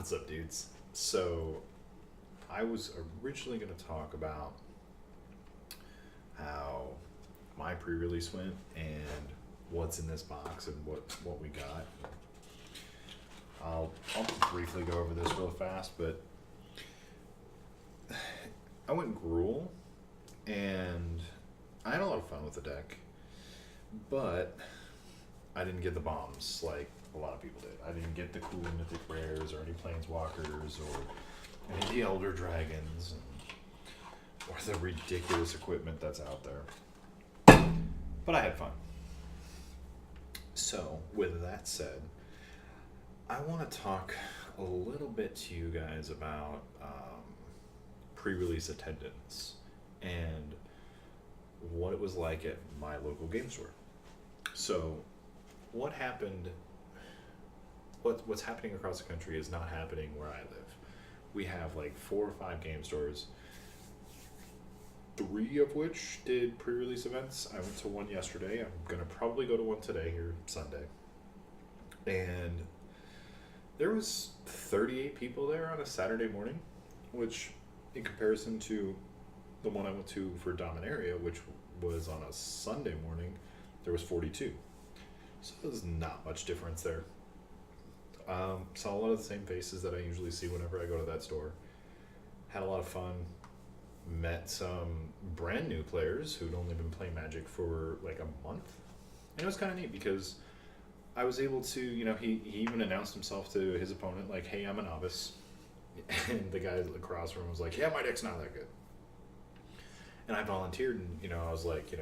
What's up, dudes? So, I was originally going to talk about how my pre-release went and what's in this box and what we got. I'll briefly go over this real fast, but I went Gruul, and I had a lot of fun with the deck, but I didn't get the bombs like a lot of people did. I didn't get the cool mythic rares or any planeswalkers or any of the elder dragons or the ridiculous equipment that's out there. But I had fun. So, with that said, I want to talk a little bit to you guys about pre-release attendance and what it was like at my local game store. So, what happened? What's happening across the country is not happening where I live. We have like 4 or 5 game stores, 3 of which did pre-release events. I went to one yesterday. I'm gonna probably go to one today here Sunday, and there was 38 people there on a Saturday morning, which in comparison to the one I went to for Dominaria, which was on a Sunday morning, there was 42. So there's not much difference there. Saw a lot of the same faces that I usually see whenever I go to that store. Had a lot of fun. Met some brand new players who'd only been playing Magic for like a month. And it was kind of neat because I was able to, he even announced himself to his opponent, like, hey, I'm a novice. And the guy across from him was like, yeah, my deck's not that good. And I volunteered, and, I was like,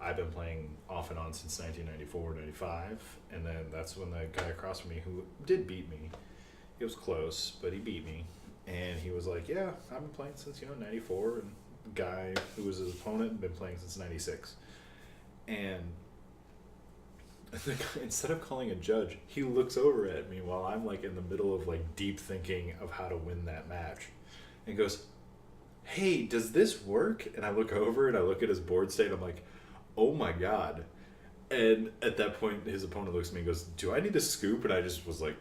I've been playing off and on since 1994, 95. And then that's when the guy across from me, who did beat me, it was close, but he beat me. And he was like, yeah, I've been playing since, 94. And the guy who was his opponent had been playing since 96. And the guy, instead of calling a judge, he looks over at me while I'm like in the middle of like deep thinking of how to win that match. And goes, hey, does this work? And I look over and I look at his board state. I'm like, oh my God. And at that point, his opponent looks at me and goes, do I need a scoop? And I just was like,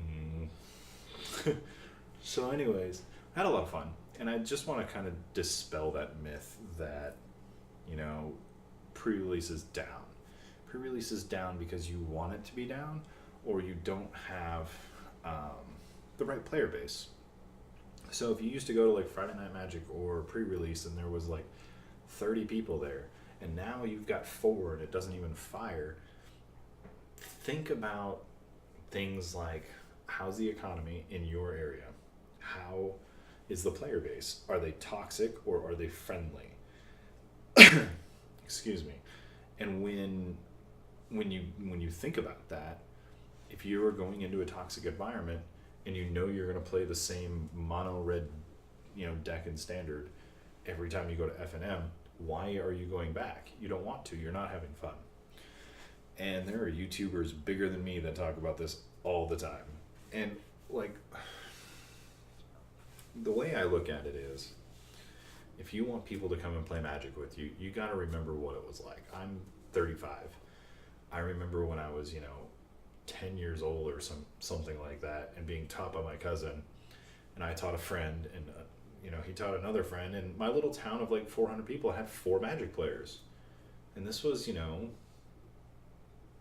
mm-hmm. So anyways, I had a lot of fun. And I just want to kind of dispel that myth that, pre-release is down. Pre-release is down because you want it to be down, or you don't have the right player base. So if you used to go to like Friday Night Magic or pre-release and there was like 30 people there, and now you've got 4 and it doesn't even fire, think about things like, how's the economy in your area? How is the player base? Are they toxic or are they friendly? Excuse me. And when you think about that, if you are going into a toxic environment and you're going to play the same mono red, deck and standard every time you go to F&M, why are you going back? You don't want to. You're not having fun. And there are YouTubers bigger than me that talk about this all the time. And like, the way I look at it is, if you want people to come and play Magic with you, you got to remember what it was like. I'm 35. I remember when I was, 10 years old or something like that, and being taught by my cousin, and I taught a friend, and he taught another friend, and my little town of like 400 people had 4 Magic players. And this was,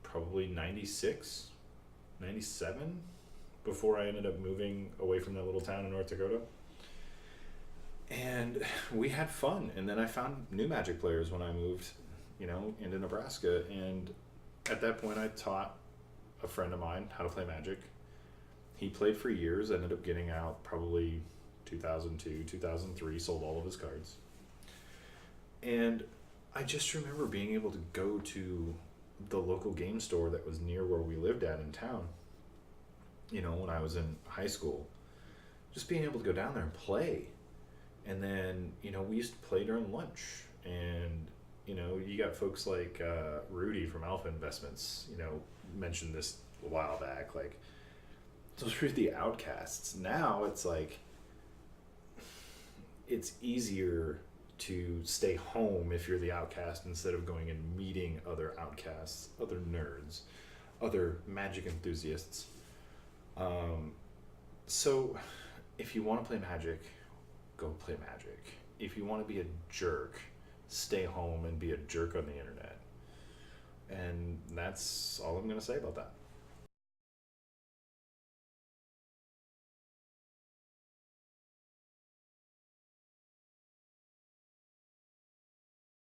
probably 96, 97, before I ended up moving away from that little town in North Dakota. And we had fun. And then I found new Magic players when I moved, into Nebraska. And at that point, I taught a friend of mine how to play Magic. He played for years, ended up getting out probably 2002, 2003, sold all of his cards. And I just remember being able to go to the local game store that was near where we lived at in town, when I was in high school, just being able to go down there and play. And then, we used to play during lunch, and, you got folks like Rudy from Alpha Investments, mentioned this a while back, like, those were the outcasts. Now it's like, it's easier to stay home if you're the outcast instead of going and meeting other outcasts, other nerds, other Magic enthusiasts. So, if you want to play Magic, go play Magic. If you want to be a jerk, stay home and be a jerk on the internet. And that's all I'm going to say about that.